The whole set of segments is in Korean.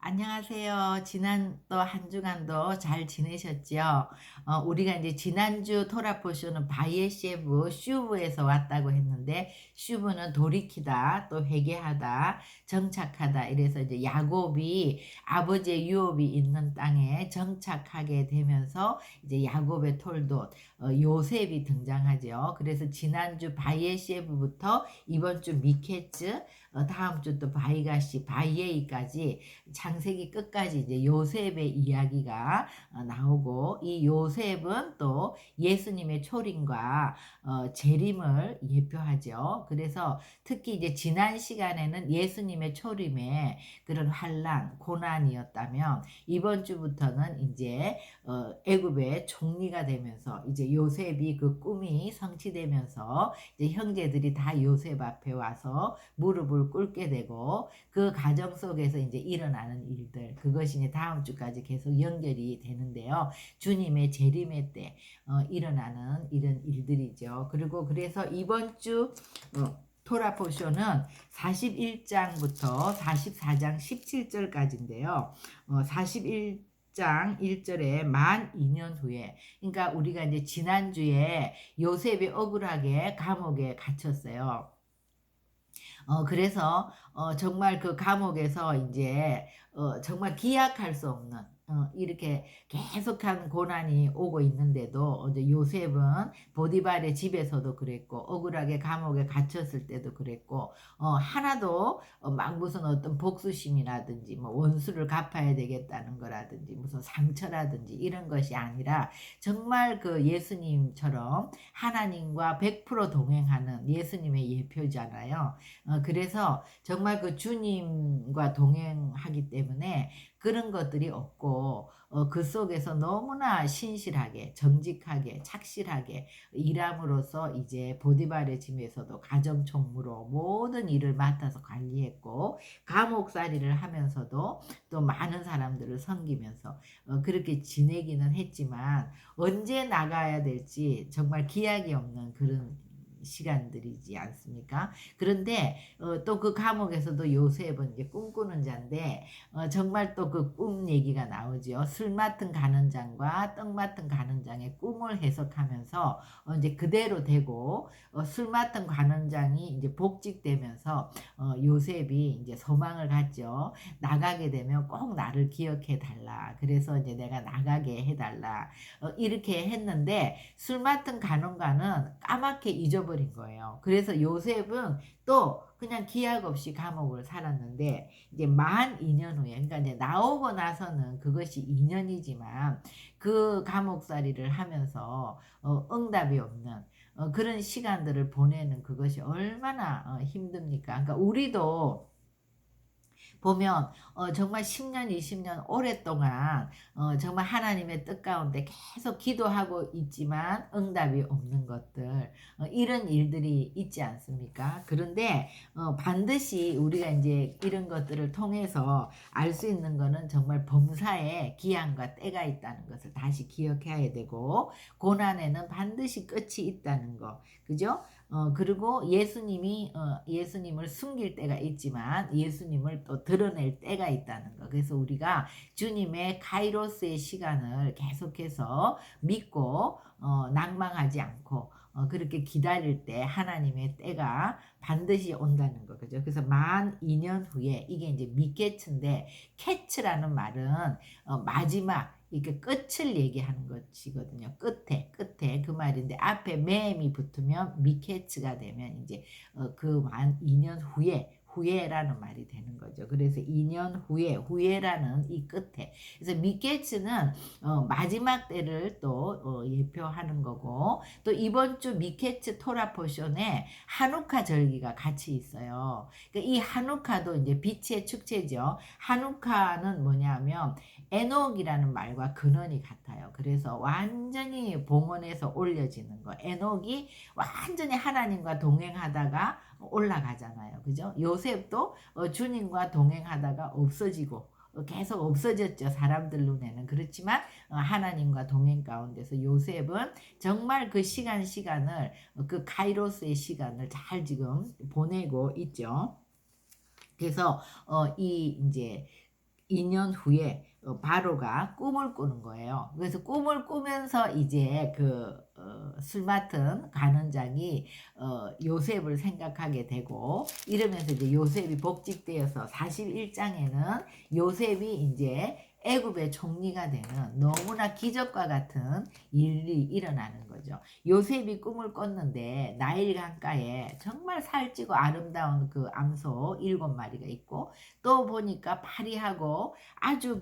안녕하세요. 지난 또 한 주간도 잘 지내셨죠? 우리가 이제 지난주 토라포쇼는 바이에셰브 슈브에서 왔다고 했는데, 슈브는 돌이키다, 또 회개하다, 정착하다. 이래서 이제 야곱이 아버지의 유업이 있는 땅에 정착하게 되면서 이제 야곱의 톨돈, 요셉이 등장하죠. 그래서 지난주 바이에셰브부터 이번 주 미케츠, 다음 주 또 바이가시, 바이에이까지 창세기 끝까지 이제 요셉의 이야기가 나오고, 이 요셉은 또 예수님의 초림과 재림을 예표하죠. 그래서 특히 이제 지난 시간에는 예수님의 초림의 그런 환란, 고난이었다면, 이번 주부터는 이제 애굽의 총리가 되면서 이제 요셉이 그 꿈이 성취되면서 이제 형제들이 다 요셉 앞에 와서 무릎을 꿇게 되고, 그 과정 속에서 이제 일어나는 일들, 그것이 이제 다음 주까지 계속 연결이 되는데요. 주님의 재림의 때 일어나는 이런 일들이죠. 그리고 그래서 이번 주 토라포쇼는 41장부터 44장 17절까지인데요. 41장 1절에 만 2년 후에, 그러니까 우리가 이제 지난주에 요셉이 억울하게 감옥에 갇혔어요. 그래서 정말 그 감옥에서 이제 정말 기약할 수 없는 이렇게 계속한 고난이 오고 있는데도, 이제 요셉은 보디발의 집에서도 그랬고, 억울하게 감옥에 갇혔을 때도 그랬고, 하나도 막 무슨 어떤 복수심이라든지 뭐 원수를 갚아야 되겠다는 거라든지 무슨 상처라든지 이런 것이 아니라, 정말 그 예수님처럼 하나님과 100% 동행하는 예수님의 예표잖아요. 그래서 정말 그 주님과 동행하기 때문에 그런 것들이 없고, 그 속에서 너무나 신실하게, 정직하게, 착실하게 일함으로써 이제 보디발의 집에서도 가정총무로 모든 일을 맡아서 관리했고, 감옥살이를 하면서도 또 많은 사람들을 섬기면서 그렇게 지내기는 했지만, 언제 나가야 될지 정말 기약이 없는 그런 시간들이지 않습니까? 그런데 또 그 감옥에서도 요셉은 이제 꿈꾸는 자인데, 정말 또 그 꿈 얘기가 나오죠. 술 맡은 간원장과 떡 맡은 간원장의 꿈을 해석하면서 이제 그대로 되고, 술 맡은 간원장이 이제 복직되면서 요셉이 이제 소망을 갖죠. 나가게 되면 꼭 나를 기억해 달라. 그래서 이제 내가 나가게 해달라. 이렇게 했는데, 술 맡은 간원가는 까맣게 잊어버린 거예요. 그래서 요셉은 또 그냥 기약 없이 감옥을 살았는데, 이제 만 2년 후에, 그러니까 이제 나오고 나서는 그것이 2년이지만, 그 감옥살이를 하면서 응답이 없는 그런 시간들을 보내는 그것이 얼마나 힘듭니까? 그러니까 우리도 보면 정말 10년, 20년 오랫동안 정말 하나님의 뜻 가운데 계속 기도하고 있지만 응답이 없는 것들, 이런 일들이 있지 않습니까? 그런데 반드시 우리가 이제 이런 것들을 통해서 알 수 있는 거는, 정말 범사에 기한과 때가 있다는 것을 다시 기억해야 되고, 고난에는 반드시 끝이 있다는 거, 그죠? 그리고 예수님을 숨길 때가 있지만 예수님을 또 드러낼 때가 있다는 거. 그래서 우리가 주님의 카이로스의 시간을 계속해서 믿고 낭망하지 않고 그렇게 기다릴 때 하나님의 때가 반드시 온다는 거. 그죠? 그래서 만 2년 후에, 이게 이제 미케츠인데, 캐츠라는 말은 마지막, 이게 끝을 얘기하는 것이거든요. 끝에 그 말인데, 앞에 맴이 붙으면 미케츠가 되면 이제 그 만 2년 후에라는 말이 되는 거죠. 그래서 2년 후에라는 이 끝에. 그래서 미케츠는 마지막 때를 또 예표하는 거고, 또 이번 주 미케츠 토라 포션에 한우카 절기가 같이 있어요. 그러니까 이 한우카도 이제 빛의 축제죠. 한우카는 뭐냐면 에녹이라는 말과 근원이 같아요. 그래서 완전히 봉헌해서 올려지는 거. 에녹이 완전히 하나님과 동행하다가 올라가잖아요. 그죠? 요셉도 주님과 동행하다가 없어지고 계속 없어졌죠. 사람들 눈에는. 그렇지만 하나님과 동행 가운데서 요셉은 정말 그 시간을, 그 카이로스의 시간을 잘 지금 보내고 있죠. 그래서 이 이제 2년 후에 바로가 꿈을 꾸는 거예요. 그래서 꿈을 꾸면서 이제 술 맡은 간원장이 요셉을 생각하게 되고, 이러면서 이제 요셉이 복직되어서 41장에는 요셉이 이제 애굽의 총리가 되는 너무나 기적과 같은 일이 일어나는 거죠. 요셉이 꿈을 꿨는데 나일 강가에 정말 살찌고 아름다운 그 암소 7마리가 있고, 또 보니까 파리하고 아주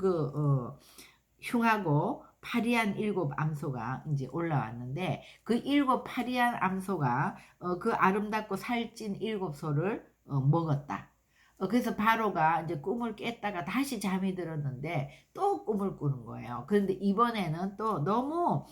흉하고 파리한 7암소가 이제 올라왔는데, 그 7파리한 암소가 그 아름답고 살찐 7소를 먹었다. 그래서 바로가 이제 꿈을 깼다가 다시 잠이 들었는데 또 꿈을 꾸는 거예요. 그런데 이번에는 또 너무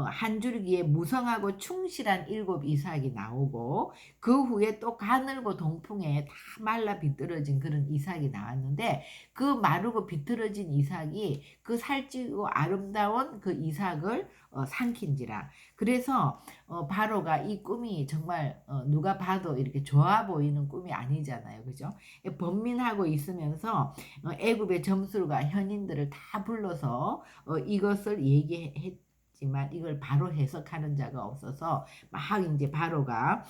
한 줄기에 무성하고 충실한 7이삭이 나오고, 그 후에 또 가늘고 동풍에 다 말라 비뚤어진 그런 이삭이 나왔는데, 그 마르고 비뚤어진 이삭이 그 살찌고 아름다운 그 이삭을 삼킨지라. 그래서 바로가 이 꿈이 정말 누가 봐도 이렇게 좋아 보이는 꿈이 아니잖아요. 그죠? 번민하고 있으면서 애굽의 점술가 현인들을 다 불러서 이것을 얘기했지만 이걸 바로 해석하는 자가 없어서 막 이제 바로가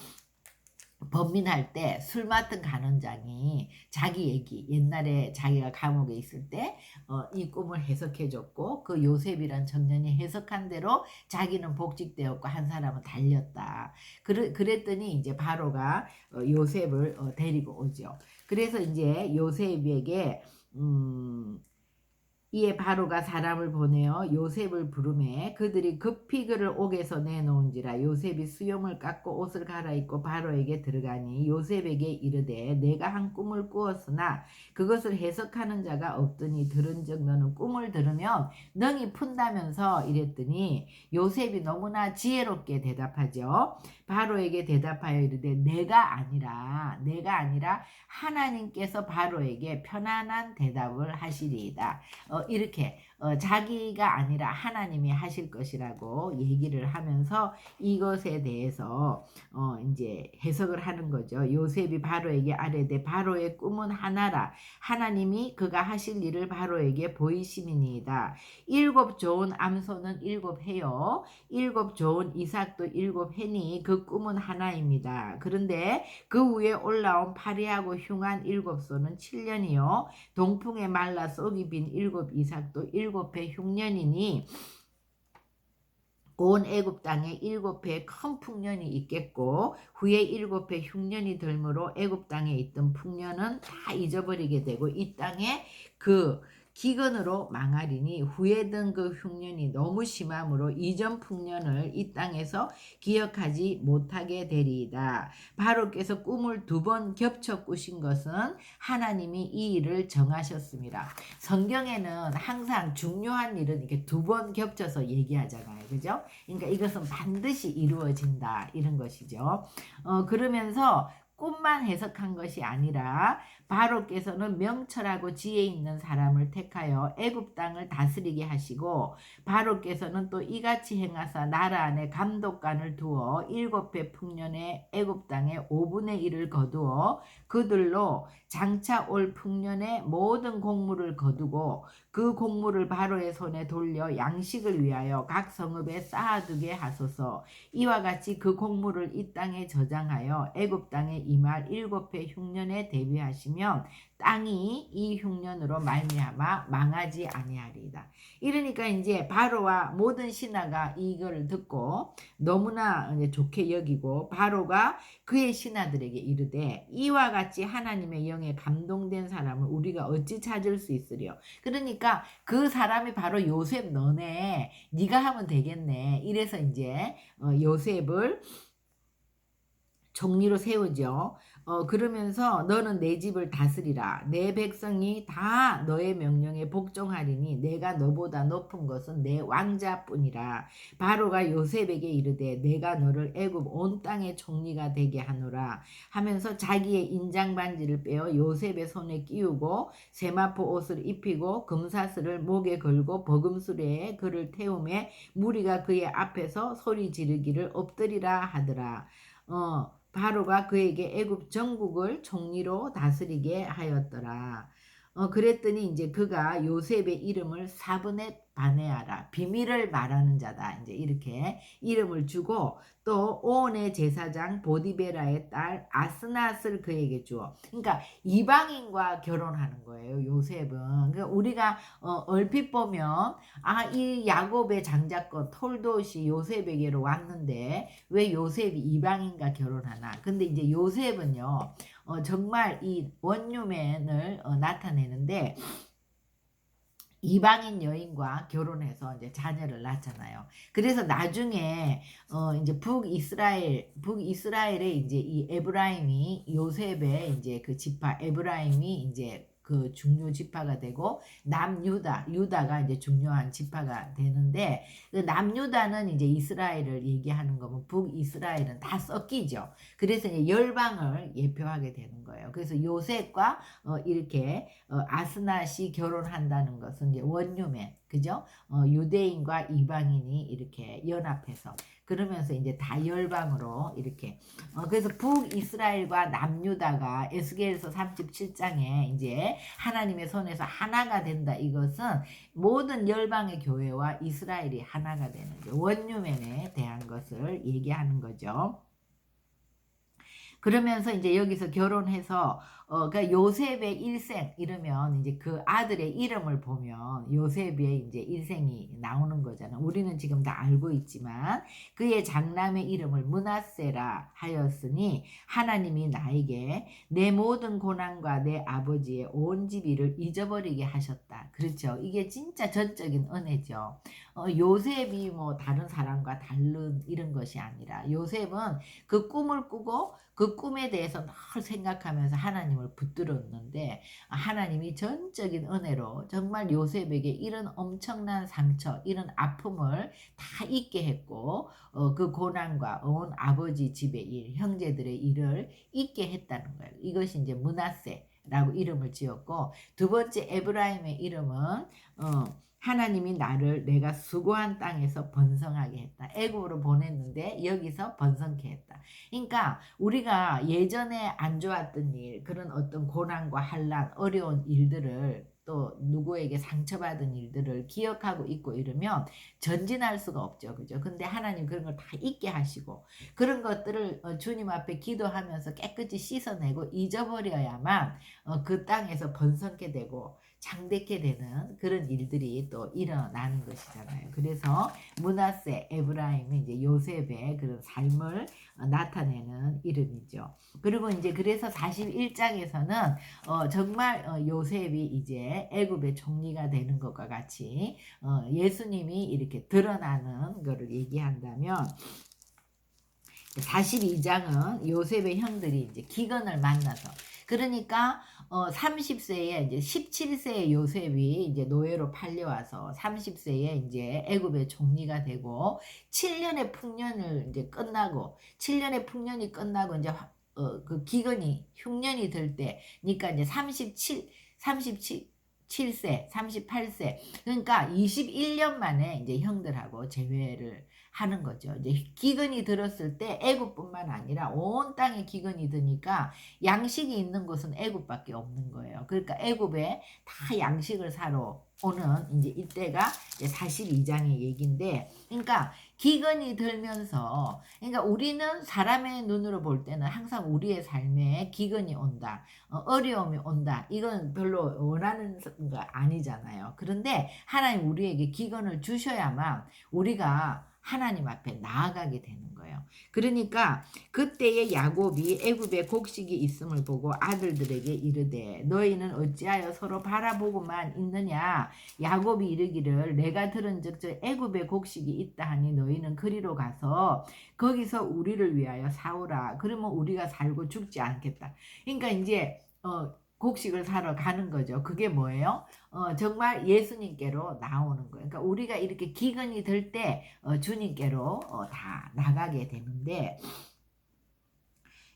번민할 때 술 맡은 간원장이 자기 얘기, 옛날에 자기가 감옥에 있을 때 이 꿈을 해석해 줬고, 그 요셉이란 청년이 해석한 대로 자기는 복직되었고 한 사람은 달렸다. 그랬더니 이제 바로가 요셉을 데리고 오죠. 그래서 이제 요셉에게 이에 바로가 사람을 보내어 요셉을 부르매 그들이 급히 그를 옥에서 내놓은지라. 요셉이 수염을 깎고 옷을 갈아입고 바로에게 들어가니 요셉에게 이르되 내가 한 꿈을 꾸었으나 그것을 해석하는 자가 없더니 들은즉 너는 꿈을 들으면 능히 푼다면서 이랬더니, 요셉이 너무나 지혜롭게 대답하죠. 바로에게 대답하여 이르되 내가 아니라 하나님께서 바로에게 편안한 대답을 하시리이다. 이렇게 자기가 아니라 하나님이 하실 것이라고 얘기를 하면서 이것에 대해서 이제 해석을 하는 거죠. 요셉이 바로에게 아뢰되 바로의 꿈은 하나라. 하나님이 그가 하실 일을 바로에게 보이심이니이다. 7 좋은 암소는 7해요. 7 좋은 이삭도 7해니 그 꿈은 하나입니다. 그런데 그 위에 올라온 파리하고 흉한 7소는 7년이요. 동풍에 말라 쏙이 빈 7이삭도 7해 흉년이니 온 애굽 땅에 7해 큰 풍년이 있겠고, 후에 7해 흉년이 들므로 애굽 땅에 있던 풍년은 다 잊어버리게 되고 이 땅에 그 기근으로 망하리니, 후에 든 그 흉년이 너무 심함으로 이전 풍년을 이 땅에서 기억하지 못하게 되리이다. 바로께서 꿈을 2번 겹쳐 꾸신 것은 하나님이 이 일을 정하셨습니다. 성경에는 항상 중요한 일은 이렇게 2번 겹쳐서 얘기하잖아요. 그죠? 그러니까 이것은 반드시 이루어진다, 이런 것이죠. 그러면서 꿈만 해석한 것이 아니라 바로께서는 명철하고 지혜 있는 사람을 택하여 애굽 땅을 다스리게 하시고, 바로께서는 또 이같이 행하사 나라 안에 감독관을 두어 7해 풍년에 애굽 땅에 5분의 1을 거두어 그들로 장차 올 풍년의 모든 곡물을 거두고 그 곡물을 바로의 손에 돌려 양식을 위하여 각 성읍에 쌓아두게 하소서. 이와 같이 그 곡물을 이 땅에 저장하여 애굽 땅에 임할 7해 흉년에 대비하시면 땅이 이 흉년으로 말미암아 망하지 아니하리이다. 이러니까 이제 바로와 모든 신하가 이걸 듣고 너무나 이제 좋게 여기고, 바로가 그의 신하들에게 이르되 이와 같이 하나님의 영에 감동된 사람을 우리가 어찌 찾을 수 있으리요. 그러니까 그 사람이 바로 요셉 너네, 네가 하면 되겠네. 이래서 이제 요셉을 총리로 세우죠. 그러면서 너는 내 집을 다스리라. 내 백성이 다 너의 명령에 복종하리니 내가 너보다 높은 것은 내 왕자뿐이라. 바로가 요셉에게 이르되 내가 너를 애굽 온 땅의 총리가 되게 하노라 하면서 자기의 인장 반지를 빼어 요셉의 손에 끼우고 세마포 옷을 입히고 금사슬을 목에 걸고 버금수레에 그를 태우매 무리가 그의 앞에서 소리 지르기를 엎드리라 하더라. 바로가 그에게 애굽 전국을 총리로 다스리게 하였더라. 그랬더니 이제 그가 요셉의 이름을 사브넷 바네아라 비밀을 말하는 자다. 이제 이렇게 이름을 주고 또 온의 제사장 보디베라의 딸 아스낫을 그에게 주어. 그러니까 이방인과 결혼하는 거예요. 요셉은. 그러니까 우리가 얼핏 보면 이 야곱의 장자권 톨도시 요셉에게로 왔는데 왜 요셉이 이방인과 결혼하나? 근데 이제 요셉은요. 정말 이 원유맨을 나타내는데 이방인 여인과 결혼해서 이제 자녀를 낳잖아요. 그래서 나중에 이제 북이스라엘의 이제 이 에브라임이 요셉의 이제 그 지파 에브라임이 이제 그 중요 지파가 되고 유다가 이제 중요한 지파가 되는데 그 남유다는 이제 이스라엘을 얘기하는 거면 북이스라엘은 다 섞이죠. 그래서 이제 열방을 예표하게 되는 거예요. 그래서 요셉과 이렇게 아스낫이 결혼한다는 것은 이제 원유맨, 그죠? 유대인과 이방인이 이렇게 연합해서 그러면서 이제 다 열방으로 이렇게 그래서 북이스라엘과 남유다가 에스겔서 37장에 이제 하나님의 손에서 하나가 된다. 이것은 모든 열방의 교회와 이스라엘이 하나가 되는 원유맨에 대한 것을 얘기하는 거죠. 그러면서 이제 여기서 결혼해서 그러니까 요셉의 일생 이러면 이제 그 아들의 이름을 보면 요셉의 이제 일생이 나오는 거잖아. 우리는 지금 다 알고 있지만 그의 장남의 이름을 므낫세라 하였으니 하나님이 나에게 내 모든 고난과 내 아버지의 온 집이를 잊어버리게 하셨다. 그렇죠. 이게 진짜 전적인 은혜죠. 요셉이 뭐 다른 사람과 다른 이런 것이 아니라 요셉은 그 꿈을 꾸고 그 꿈에 대해서 늘 생각하면서 하나님을 붙들었는데 하나님이 전적인 은혜로 정말 요셉에게 이런 엄청난 상처, 이런 아픔을 다 잊게 했고 그 고난과 온 아버지 집의 일, 형제들의 일을 잊게 했다는 거예요. 이것이 이제 므낫세라고 이름을 지었고 두 번째 에브라임의 이름은 하나님이 나를 내가 수고한 땅에서 번성하게 했다. 애굽으로 보냈는데 여기서 번성케 했다. 그러니까 우리가 예전에 안 좋았던 일, 그런 어떤 고난과 환난, 어려운 일들을 또 누구에게 상처받은 일들을 기억하고 있고 이러면 전진할 수가 없죠. 그죠? 근데 하나님 그런 걸 다 잊게 하시고 그런 것들을 주님 앞에 기도하면서 깨끗이 씻어내고 잊어버려야만 그 땅에서 번성케 되고 장대케 되는 그런 일들이 또 일어나는 것이잖아요. 그래서 므낫세 에브라임은 이제 요셉의 그런 삶을 나타내는 이름이죠. 그리고 이제 그래서 41장에서는 정말 요셉이 이제 애굽의 총리가 되는 것과 같이 예수님이 이렇게 드러나는 것을 얘기한다면 42장은 요셉의 형들이 이제 기근을 만나서 그러니까 30세에 이제 17세의 요셉이 이제 노예로 팔려와서 30세에 이제 애굽의 총리가 되고 7년의 풍년을 이제 끝나고 7년의 풍년이 끝나고 이제 그 기근이 흉년이 들 때니까 이제 37세, 38세. 그러니까 21년 만에 이제 형들하고 재회를 하는 거죠. 이제 기근이 들었을 때 애굽뿐만 아니라 온 땅에 기근이 드니까 양식이 있는 곳은 애굽밖에 없는 거예요. 그러니까 애굽에 다 양식을 사러 오는 이제 이때가 이제 42장의 얘기인데, 그러니까 기근이 들면서, 그러니까 우리는 사람의 눈으로 볼 때는 항상 우리의 삶에 기근이 온다, 어려움이 온다, 이건 별로 원하는 거 아니잖아요. 그런데 하나님 우리에게 기근을 주셔야만 우리가 하나님 앞에 나아가게 되는 거예요. 그러니까 그때의 야곱이 애굽에 곡식이 있음을 보고 아들들에게 이르되 너희는 어찌하여 서로 바라보고만 있느냐. 야곱이 이르기를 내가 들은즉 저 애굽에 곡식이 있다 하니 너희는 그리로 가서 거기서 우리를 위하여 사오라. 그러면 우리가 살고 죽지 않겠다. 그러니까 이제 곡식을 사러 가는 거죠. 그게 뭐예요? 정말 예수님께로 나오는 거예요. 그러니까 우리가 이렇게 기근이 들 때 주님께로 다 나가게 되는데,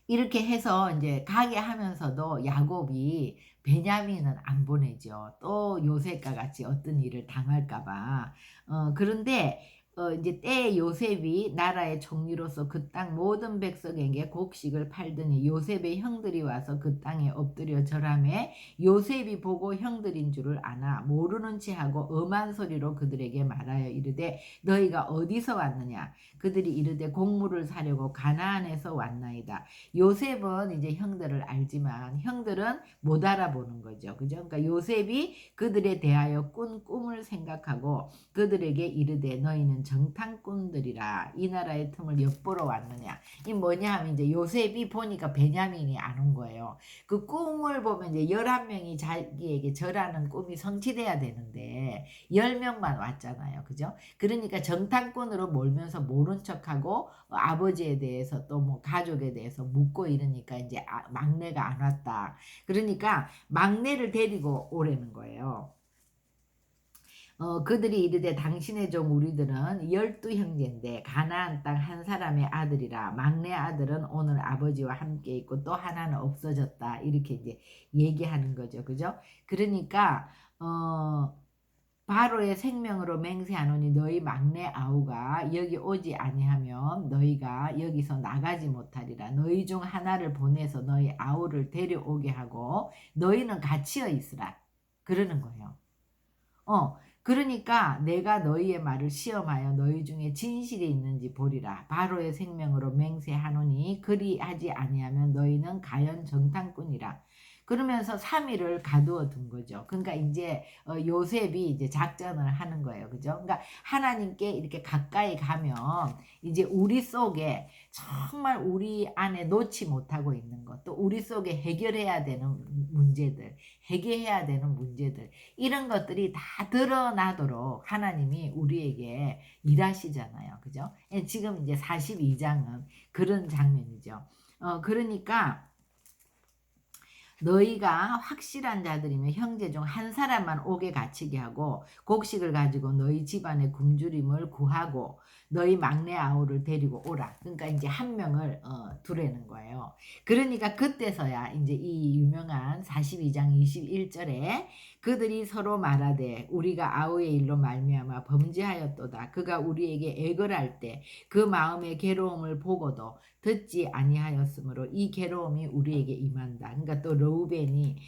이렇게 해서 이제 가게 하면서도 야곱이 베냐민은 안 보내죠. 또 요셉과 같이 어떤 일을 당할까봐. 그런데 이제 때에 요셉이 나라의 총리로서 그 땅 모든 백성에게 곡식을 팔더니 요셉의 형들이 와서 그 땅에 엎드려 절하매 요셉이 보고 형들인 줄을 아나 모르는 체하고 엄한 소리로 그들에게 말하여 이르되 너희가 어디서 왔느냐 그들이 이르되 곡물을 사려고 가나안에서 왔나이다. 요셉은 이제 형들을 알지만 형들은 못 알아보는 거죠. 그죠? 그러니까 요셉이 그들에 대하여 꾼 꿈을 생각하고 그들에게 이르되 너희는 정탐꾼들이라 이 나라의 틈을 엿보러 왔느냐. 이 뭐냐 하면 이제 요셉이 보니까 베냐민이 안 온 거예요. 그 꿈을 보면 이제 11명이 자기에게 절하는 꿈이 성취돼야 되는데 10명만 왔잖아요. 그죠? 그러니까 정탐꾼으로 몰면서 모른 척하고 아버지에 대해서 또 뭐 가족에 대해서 묻고 이러니까 이제 막내가 안 왔다. 그러니까 막내를 데리고 오라는 거예요. 그들이 이르되 당신의 종 우리들은 12형제인데 가나안 땅 한 사람의 아들이라 막내 아들은 오늘 아버지와 함께 있고 또 하나는 없어졌다. 이렇게 이제 얘기하는 거죠. 그죠? 그러니까 바로의 생명으로 맹세하노니 너희 막내 아우가 여기 오지 아니하면 너희가 여기서 나가지 못하리라. 너희 중 하나를 보내서 너희 아우를 데려오게 하고 너희는 갇히어 있으라. 그러는 거예요. 그러니까 내가 너희의 말을 시험하여 너희 중에 진실이 있는지 보리라. 바로의 생명으로 맹세하노니 그리하지 아니하면 너희는 가연 정탐꾼이라. 그러면서 3일을 가두어 둔 거죠. 그러니까 이제 요셉이 이제 작전을 하는 거예요. 그죠? 그러니까 하나님께 이렇게 가까이 가면 이제 우리 속에 정말 우리 안에 놓지 못하고 있는 것, 또 우리 속에 해결해야 되는 문제들, 해결해야 되는 문제들, 이런 것들이 다 드러나도록 하나님이 우리에게 일하시잖아요. 그죠? 지금 이제 42장은 그런 장면이죠. 그러니까 너희가 확실한 자들이면 형제 중 한 사람만 옥에 갇히게 하고 곡식을 가지고 너희 집안의 굶주림을 구하고 너희 막내 아우를 데리고 오라. 그러니까 이제 한 명을 두라는 거예요. 그러니까 그때서야 이제 이 유명한 42장 21절에 그들이 서로 말하되 우리가 아우의 일로 말미암아 범죄하였도다. 그가 우리에게 애걸할 때 그 마음의 괴로움을 보고도 듣지 아니하였으므로 이 괴로움이 우리에게 임한다. 그러니까 또 르우벤이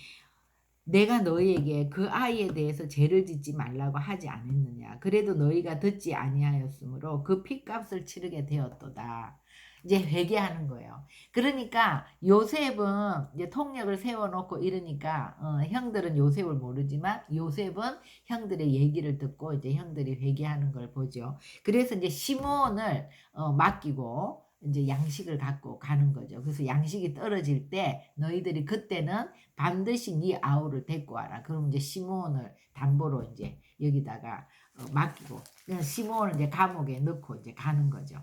내가 너희에게 그 아이에 대해서 죄를 짓지 말라고 하지 않았느냐. 그래도 너희가 듣지 아니하였으므로 그 핏값을 치르게 되었도다. 이제 회개하는 거예요. 그러니까 요셉은 이제 통역을 세워놓고 이러니까 형들은 요셉을 모르지만 요셉은 형들의 얘기를 듣고 이제 형들이 회개하는 걸 보죠. 그래서 이제 시몬을 맡기고 이제 양식을 갖고 가는 거죠. 그래서 양식이 떨어질 때 너희들이 그때는 반드시 네 아우를 데리고 와라. 그럼 이제 시몬을 담보로 이제 여기다가 맡기고 그냥 시몬을 이제 감옥에 넣고 이제 가는 거죠.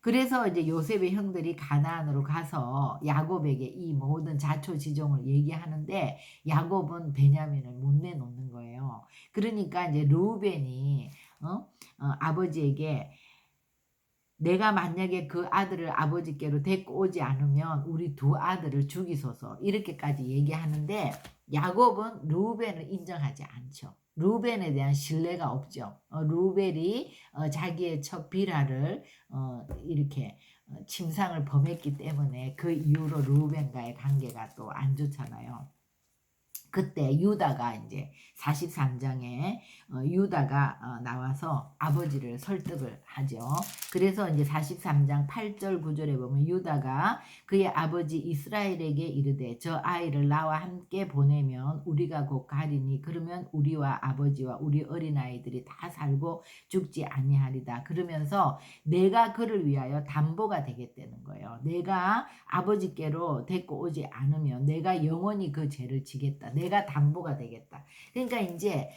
그래서 이제 요셉의 형들이 가나안으로 가서 야곱에게 이 모든 자초지종을 얘기하는데 야곱은 베냐민을 못 내놓는 거예요. 그러니까 이제 르우벤이 아버지에게 내가 만약에 그 아들을 아버지께로 데리고 오지 않으면 우리 두 아들을 죽이소서 이렇게까지 얘기하는데 야곱은 르우벤을 인정하지 않죠. 르우벤에 대한 신뢰가 없죠. 르우벤이 자기의 척 비라를 이렇게 침상을 범했기 때문에 그 이후로 르우벤과의 관계가 또 안 좋잖아요. 그때 유다가 이제 43장에 유다가 나와서 아버지를 설득을 하죠. 그래서 이제 43장 8절 9절에 보면 유다가 그의 아버지 이스라엘에게 이르되 저 아이를 나와 함께 보내면 우리가 곧 가리니 그러면 우리와 아버지와 우리 어린아이들이 다 살고 죽지 아니하리다. 그러면서 내가 그를 위하여 담보가 되겠다는 거예요. 내가 아버지께로 데리고 오지 않으면 내가 영원히 그 죄를 지겠다. 내가 담보가 되겠다. 그러니까 이제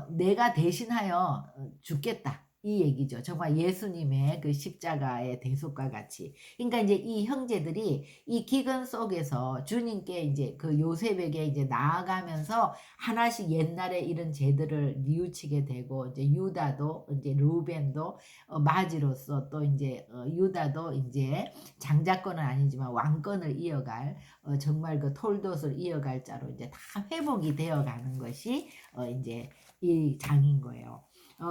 내가 대신하여 죽겠다. 이 얘기죠. 정말 예수님의 그 십자가의 대속과 같이. 그러니까 이제 이 형제들이 이 기근 속에서 주님께 이제 그 요셉에게 이제 나아가면서 하나씩 옛날에 이런 죄들을 뉘우치게 되고 이제 유다도 이제 루벤도 마지로서 또 이제 유다도 이제 장자권은 아니지만 왕권을 이어갈 정말 그 톨돛을 이어갈 자로 이제 다 회복이 되어가는 것이 이제 이 장인 거예요.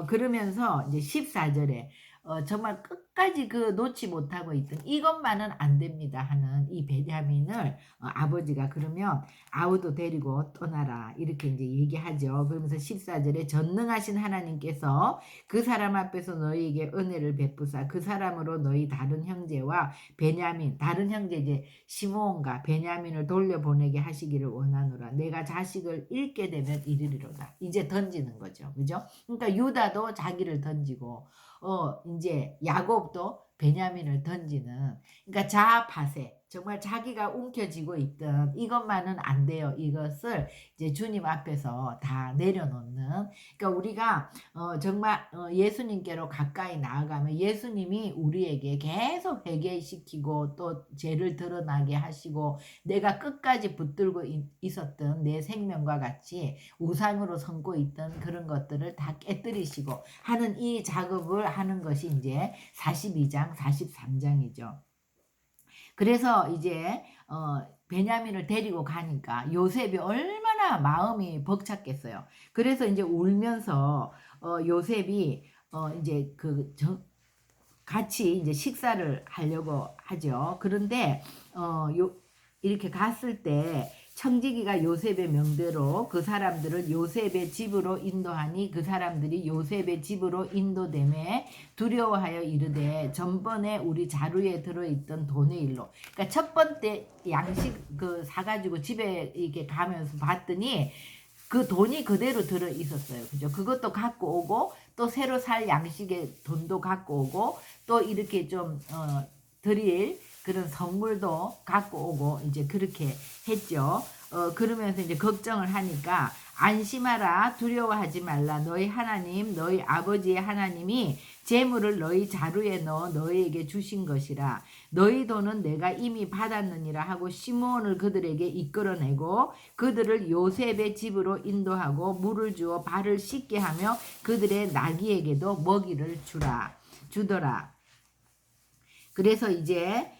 그러면서 이제 14절에 정말 끝까지 그 놓지 못하고 있던 이것만은 안 됩니다 하는 이 베냐민을 아버지가 그러면 아우도 데리고 떠나라 이렇게 이제 얘기하죠. 그러면서 14절에 전능하신 하나님께서 그 사람 앞에서 너희에게 은혜를 베푸사 그 사람으로 너희 다른 형제와 베냐민 다른 형제 이제 시므온과 베냐민을 돌려보내게 하시기를 원하노라. 내가 자식을 잃게 되면 이르리로다. 이제 던지는 거죠. 그죠? 그러니까 유다도 자기를 던지고 인제 야곱도 베냐민을 던지는 그러니까 자아파세 정말 자기가 움켜쥐고 있던 이것만은 안 돼요. 이것을 이제 주님 앞에서 다 내려놓는 그러니까 우리가 정말 예수님께로 가까이 나아가면 예수님이 우리에게 계속 회개시키고 또 죄를 드러나게 하시고 내가 끝까지 붙들고 있었던 내 생명과 같이 우상으로 삼고 있던 그런 것들을 다 깨뜨리시고 하는 이 작업을 하는 것이 이제 42장, 43장이죠. 그래서 이제 베냐민을 데리고 가니까 요셉이 얼마나 마음이 벅찼겠어요. 그래서 이제 울면서 요셉이 이제 같이 이제 식사를 하려고 하죠. 그런데 이렇게 갔을 때 청지기가 요셉의 명대로 그 사람들을 요셉의 집으로 인도하니 그 사람들이 요셉의 집으로 인도됨에 두려워하여 이르되 전번에 우리 자루에 들어있던 돈의 일로 그러니까 첫 번째 양식 사가지고 집에 이렇게 가면서 봤더니 그 돈이 그대로 들어 있었어요. 그죠? 그것도 갖고 오고 또 새로 살 양식의 돈도 갖고 오고 또 이렇게 좀 드릴 그런 선물도 갖고 오고 이제 그렇게 했죠. 그러면서 이제 걱정을 하니까 안심하라 두려워하지 말라 너희 하나님 너희 아버지의 하나님이 재물을 너희 자루에 넣어 너희에게 주신 것이라 너희 돈은 내가 이미 받았느니라 하고 시므온을 그들에게 이끌어내고 그들을 요셉의 집으로 인도하고 물을 주어 발을 씻게 하며 그들의 나귀에게도 먹이를 주더라. 그래서 이제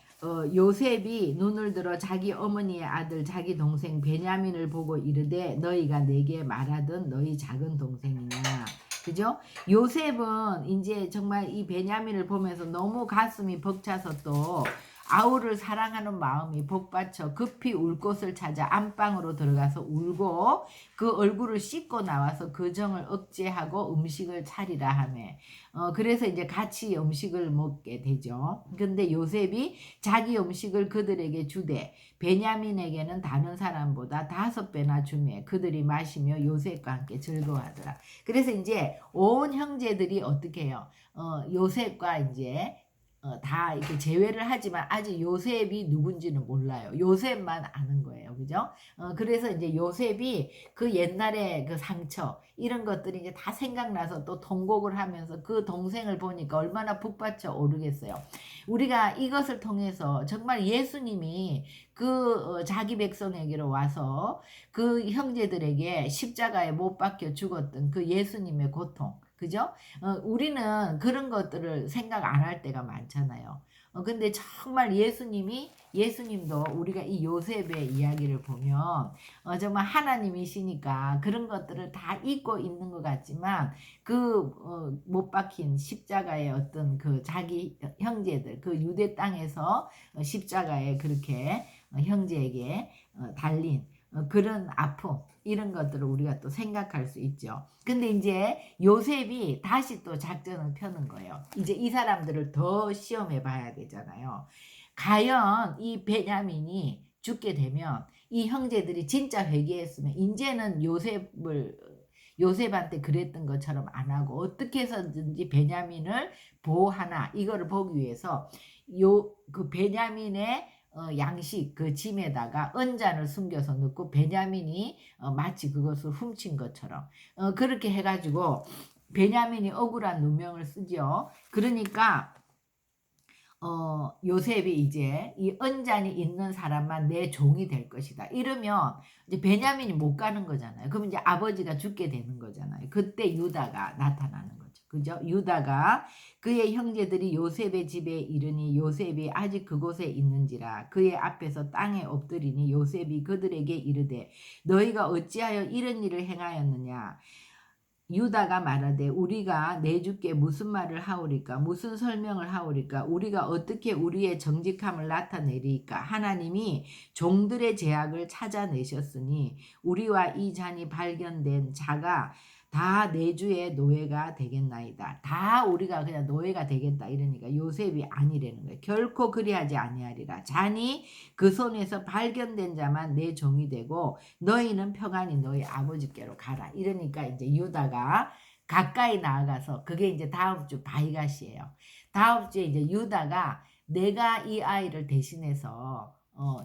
요셉이 눈을 들어 자기 어머니의 아들 자기 동생 베냐민을 보고 이르되 너희가 내게 말하던 너희 작은 동생이냐. 그죠? 요셉은 이제 정말 이 베냐민을 보면서 너무 가슴이 벅차서 또 아우를 사랑하는 마음이 복받쳐 급히 울 곳을 찾아 안방으로 들어가서 울고 그 얼굴을 씻고 나와서 그 정을 억제하고 음식을 차리라 하매 그래서 이제 같이 음식을 먹게 되죠. 근데 요셉이 자기 음식을 그들에게 주되 베냐민에게는 다른 사람보다 5배나 주매 그들이 마시며 요셉과 함께 즐거워하더라. 그래서 이제 온 형제들이 어떻게 해요? 요셉과 이제 다 이렇게 제외를 하지만 아직 요셉이 누군지는 몰라요. 요셉만 아는 거예요. 그죠? 그래서 이제 요셉이 그 옛날에 그 상처, 이런 것들이 이제 다 생각나서 또 통곡을 하면서 그 동생을 보니까 얼마나 북받쳐 오르겠어요. 우리가 이것을 통해서 정말 예수님이 자기 백성에게로 와서 그 형제들에게 십자가에 못 박혀 죽었던 그 예수님의 고통, 그죠? 우리는 그런 것들을 생각 안 할 때가 많잖아요. 근데 정말 예수님도 우리가 이 요셉의 이야기를 보면 정말 하나님이시니까 그런 것들을 다 잊고 있는 것 같지만 못 박힌 십자가의 어떤 그 자기 형제들 그 유대 땅에서 십자가에 그렇게 형제에게 달린 그런 아픔 이런 것들을 우리가 또 생각할 수 있죠. 근데 이제 요셉이 다시 또 작전을 펴는 거예요. 이제 이 사람들을 더 시험해 봐야 되잖아요. 과연 이 베냐민이 죽게 되면 이 형제들이 진짜 회개했으면 이제는 요셉한테 그랬던 것처럼 안 하고 어떻게 해서든지 베냐민을 보호하나 이거를 보기 위해서 그 베냐민의 양식 그 짐에다가 은잔을 숨겨서 넣고 베냐민이 마치 그것을 훔친 것처럼 그렇게 해가지고 베냐민이 억울한 누명을 쓰죠. 그러니까 요셉이 이제 이 은잔이 있는 사람만 내 종이 될 것이다. 이러면 이제 베냐민이 못 가는 거잖아요. 그럼 이제 아버지가 죽게 되는 거잖아요. 그때 유다가 나타나는 거죠. 그죠? 유다가 그의 형제들이 요셉의 집에 이르니 요셉이 아직 그곳에 있는지라 그의 앞에서 땅에 엎드리니 요셉이 그들에게 이르되 너희가 어찌하여 이런 일을 행하였느냐 유다가 말하되 우리가 내 주께 무슨 말을 하오리까 무슨 설명을 하오리까 우리가 어떻게 우리의 정직함을 나타내리까 하나님이 종들의 죄악을 찾아내셨으니 우리와 이 잔이 발견된 자가 다 내 주의 노예가 되겠나이다. 다 우리가 그냥 노예가 되겠다 이러니까 요셉이 아니라는 거예요. 결코 그리하지 아니하리라. 잔이 그 손에서 발견된 자만 내 종이 되고 너희는 평안히 너희 아버지께로 가라. 이러니까 이제 유다가 가까이 나아가서 그게 이제 다음 주 바이갓이에요. 다음 주에 이제 유다가 내가 이 아이를 대신해서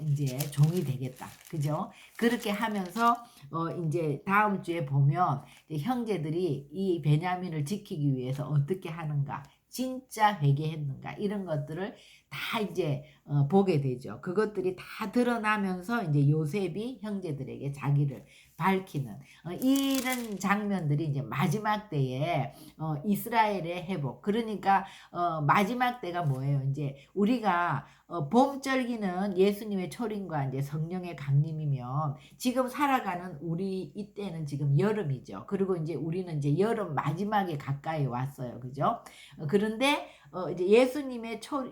이제 종이 되겠다. 그죠? 그렇게 하면서 이제 다음 주에 보면 이제 형제들이 이 베냐민을 지키기 위해서 어떻게 하는가, 진짜 회개했는가 이런 것들을 다 이제 보게 되죠. 그것들이 다 드러나면서 이제 요셉이 형제들에게 자기를 밝히는 이런 장면들이 이제 마지막 때에 이스라엘의 회복. 그러니까 마지막 때가 뭐예요? 이제 우리가 봄절기는 예수님의 초림과 이제 성령의 강림이면 지금 살아가는 우리 이때는 지금 여름이죠. 그리고 이제 우리는 이제 여름 마지막에 가까이 왔어요. 그죠? 그런데 이제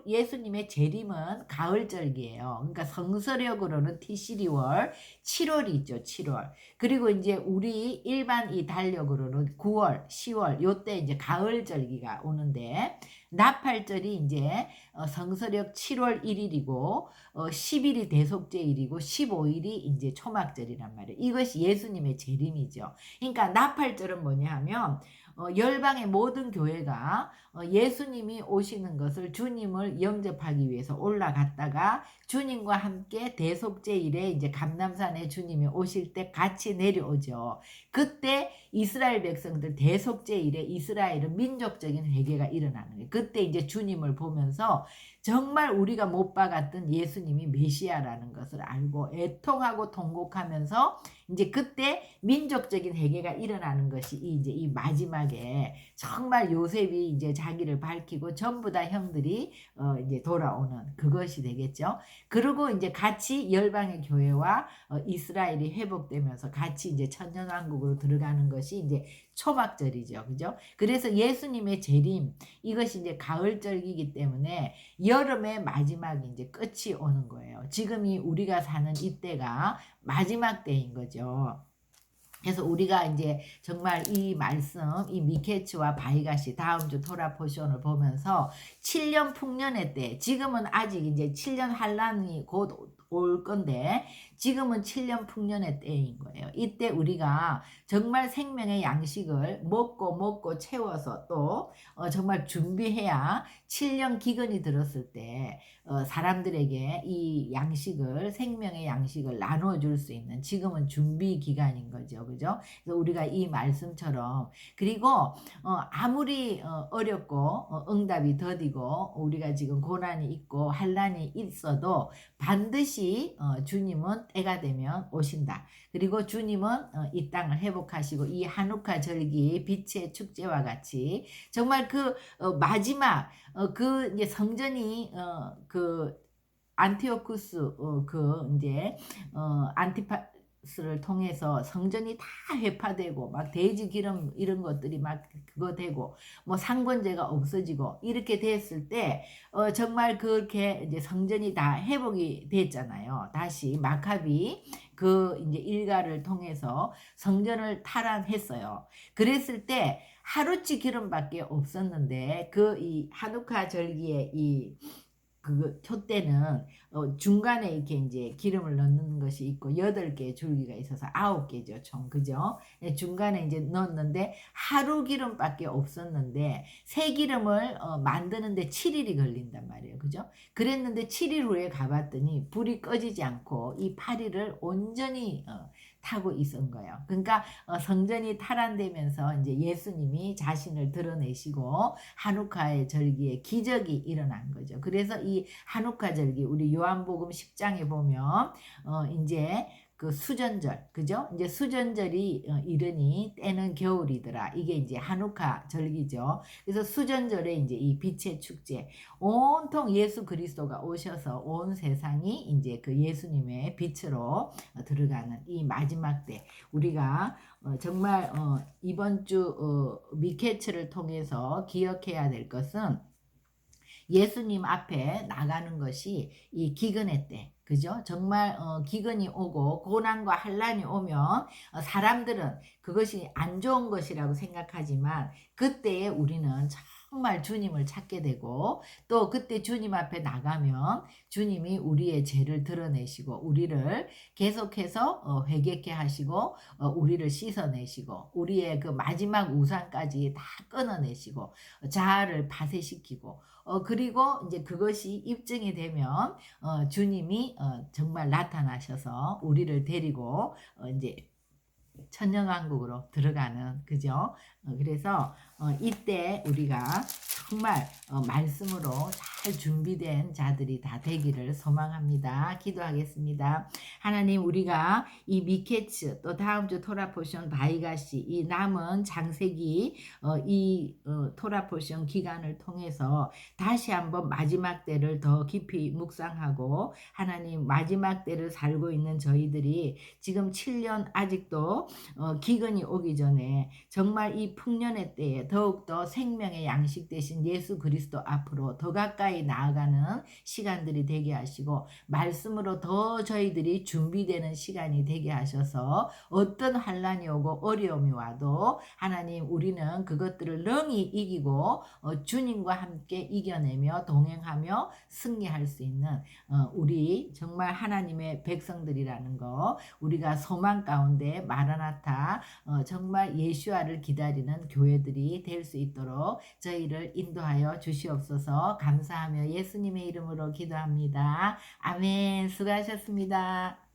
예수님의 재림은 가을절기예요. 그러니까 성서력으로는 티시리월 7월이죠. 7월. 그리고 이제 우리 일반 이 달력으로는 9월, 10월 요때 이제 가을절기가 오는데 나팔절이 이제 성서력 7월 1일이고 10일이 대속죄일이고 15일이 이제 초막절이란 말이에요. 이것이 예수님의 재림이죠. 그러니까 나팔절은 뭐냐 하면 열방의 모든 교회가 예수님이 오시는 것을 주님을 영접하기 위해서 올라갔다가 주님과 함께 대속죄일에 이제 감람산에 주님이 오실 때 같이 내려오죠. 그때 이스라엘 백성들 대속죄일에 이스라엘은 민족적인 회개가 일어나는 거예요. 그때 이제 주님을 보면서 정말 우리가 못 박았던 예수님이 메시아라는 것을 알고 애통하고 통곡하면서 이제 그때 민족적인 회개가 일어나는 것이 이제 이 마지막에 정말 요셉이 이제 자기를 밝히고 전부 다 형들이 이제 돌아오는 그것이 되겠죠. 그리고 이제 같이 열방의 교회와 이스라엘이 회복되면서 같이 이제 천년왕국으로 들어가는 것이 이제 초막절이죠. 그죠? 그래서 예수님의 재림 이것이 이제 가을절기이기 때문에 여름의 마지막이 이제 끝이 오는 거예요. 지금이 우리가 사는 이때가 마지막 때인 거죠. 그래서 우리가 이제 정말 이 말씀, 이 미케츠와 바이갓이 다음 주 토라 포션을 보면서 7년 풍년의 때, 지금은 아직 이제 7년 환란이 곧 올 건데 지금은 7년 풍년의 때인 거예요. 이때 우리가 정말 생명의 양식을 먹고 채워서 또 정말 준비해야 7년 기근이 들었을 때 사람들에게 이 양식을 생명의 양식을 나눠줄 수 있는 지금은 준비 기간인 거죠. 그죠? 그래서 우리가 이 말씀처럼 그리고 아무리 어렵고 응답이 더디고 우리가 지금 고난이 있고 환난이 있어도 반드시 주님은 때가 되면 오신다. 그리고 주님은 이 땅을 회복하시고 이 하누카 절기 빛의 축제와 같이 정말 그 마지막 그 이제 성전이 그 안티오쿠스 그 이제 안티파스를 통해서 성전이 다 회파되고 막 돼지 기름 이런 것들이 막 그거 되고 뭐 상권제가 없어지고 이렇게 됐을 때 정말 그렇게 이제 성전이 다 회복이 됐잖아요. 다시 마카비 그 이제 일가를 통해서 성전을 탈환했어요. 그랬을 때 하루치 기름밖에 없었는데 그 이 하누카 절기에 이 그 촛대는 중간에 이렇게 이제 기름을 넣는 것이 있고 8개 줄기가 있어서 9개죠 총. 그죠? 중간에 이제 넣었는데 하루 기름밖에 없었는데 새 기름을 만드는데 7일이 걸린단 말이에요. 그죠? 그랬는데 7일 후에 가봤더니 불이 꺼지지 않고 이 파리를 온전히 타고 있은 거예요. 그러니까 성전이 탈환되면서 이제 예수님이 자신을 드러내시고 하누카의 절기에 기적이 일어난 거죠. 그래서 이 하누카 절기 우리 요한복음 10장에 보면 이제 그 수전절, 그죠? 이제 수전절이 이르니 때는 겨울이더라. 이게 이제 한우카 절기죠. 그래서 수전절에 이제 이 빛의 축제, 온통 예수 그리스도가 오셔서 온 세상이 이제 그 예수님의 빛으로 들어가는 이 마지막 때, 우리가 정말 이번 주 미케츠를 통해서 기억해야 될 것은 예수님 앞에 나가는 것이 이 기근의 때, 그죠? 정말 기근이 오고 고난과 환란이 오면 사람들은 그것이 안 좋은 것이라고 생각하지만 그때에 우리는 정말 주님을 찾게 되고, 또 그때 주님 앞에 나가면 주님이 우리의 죄를 드러내시고 우리를 계속해서 회개케 하시고 우리를 씻어내시고 우리의 그 마지막 우상까지 다 끊어내시고 자아를 파쇄시키고, 그리고 이제 그것이 입증이 되면 주님이 정말 나타나셔서 우리를 데리고 이제 천년왕국으로 들어가는, 그죠? 그래서 이때 우리가 정말 말씀으로 잘 준비된 자들이 다 되기를 소망합니다. 기도하겠습니다. 하나님, 우리가 이 미케츠, 또 다음 주 토라포션 바이가시, 이 남은 장세기 이 토라포션 기간을 통해서 다시 한번 마지막 때를 더 깊이 묵상하고, 하나님, 마지막 때를 살고 있는 저희들이 지금 7년 아직도 기근이 오기 전에 정말 이 풍년의 때에 더욱더 생명의 양식 되신 예수 그리스도 앞으로 더 가까이 나아가는 시간들이 되게 하시고, 말씀으로 더 저희들이 준비되는 시간이 되게 하셔서 어떤 환란이 오고 어려움이 와도 하나님, 우리는 그것들을 능히 이기고 주님과 함께 이겨내며 동행하며 승리할 수 있는 우리 정말 하나님의 백성들이라는 거, 우리가 소망 가운데 마라나타 정말 예수아를 기다리는 교회들이 될 수 있도록 저희를 인도하여 주시옵소서. 감사하며 예수님의 이름으로 기도합니다. 아멘. 수고하셨습니다.